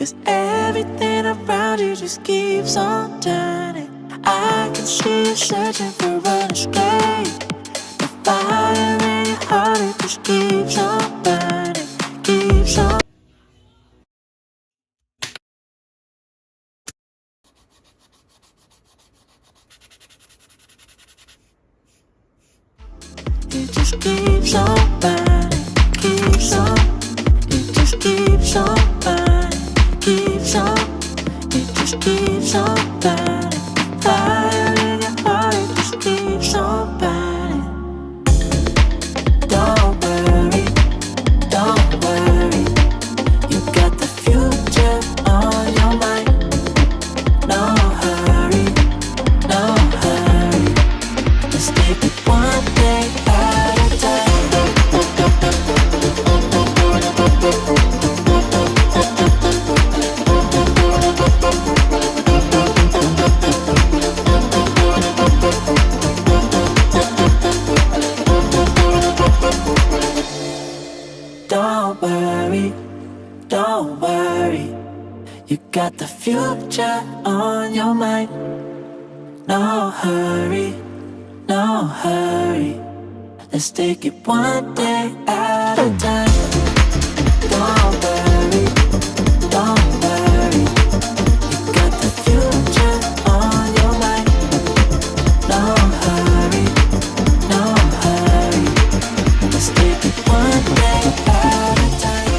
'cause everything around you just keeps on turning. I can see you searching for an escape. The fire in your heart, it just keeps on burning, keeps on. It just keeps on burning, keeps on. It just keeps on burning, keeps on. It just keeps on burning. Fire in your heart, it just keeps on burning. Don't worry, don't worry. You got the future on your mind. No hurry, no hurry. Let's take it one day at a time. Don't worry, don't worry. You got the future on your mind. No hurry, no hurry. Let's take it one day at a time. Don't worry, don't worry. You got the future on your mind. No hurry, no hurry. Let's take it one day at a time.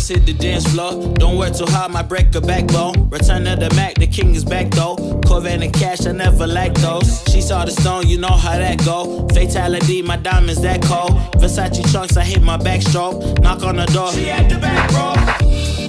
just hit the dance floor. Don't work too hard, might break a backbone. Return to the Mac, the king is back though. Corvette and cash, I never lack those. She saw the stone, you know how that go. Fatality, my diamonds that cold. Versace trunks, I hit my backstroke. Knock on the door, she at the back, bro.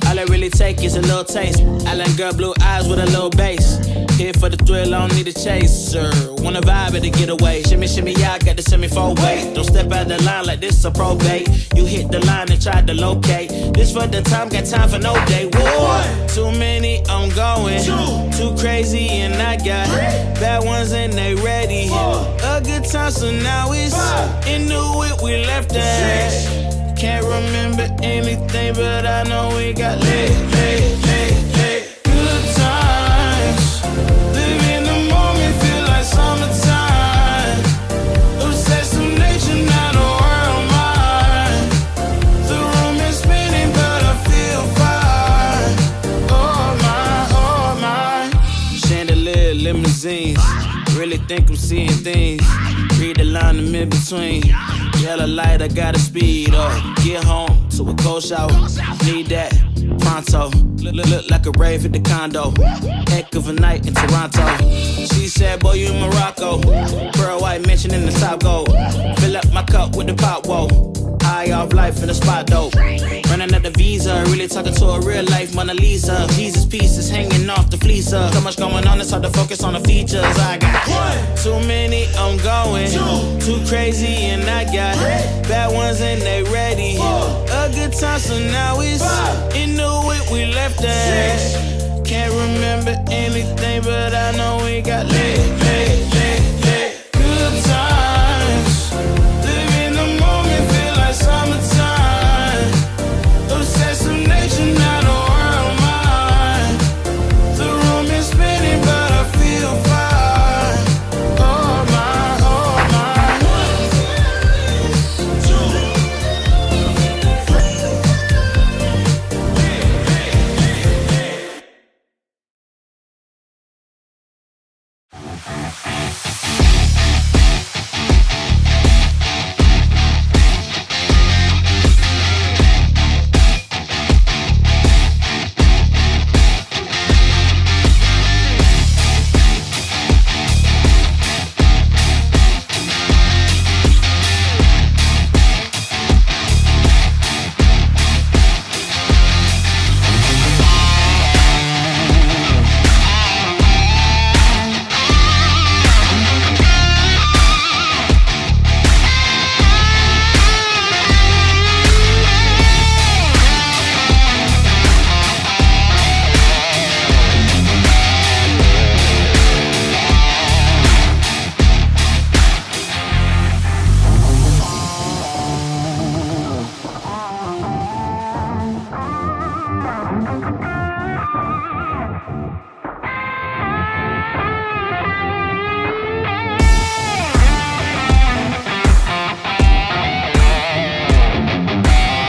All I really take is a little taste. Island girl, blue eyes with a little bass. Here for the thrill, I don't need a chaser. Wanna vibe at the getaway. Shimmy, shimmy, yeah, I got the semi-four weight. Don't step out the line like this a probate. You hit the line and try to locate. This for the time, got time for no day. One, too many, I'm going. Too crazy and I got bad ones and they ready. A good time, so now it's into it, we left that. Can't remember anything, but I know we got lit. Good times, live in the moment, feel like summertime. Obsessed with nature, not a world mine. The room is spinning, but I feel fine. Oh my. Chandelier, limousines. Really think I'm seeing things. Read the line in mid-between. Yellow light, I gotta speed up. Get home to a cold shower. Need that pronto. Look like a rave at the condo. Heck of a night in Toronto. She said, boy, you in Morocco. Pearl white mention in the top gold. Fill up my cup with the pop, whoa. High off life in the spot, though. Running up the visa, really talking to a real life Mona Lisa. Jesus pieces hanging off the fleecer. So much going on, it's hard to focus on the features. I got too many, I'm going. Too crazy, and I got bad ones and they ready. A good time, so now it's into it, we left that. Can't remember anything, but I know we got lit.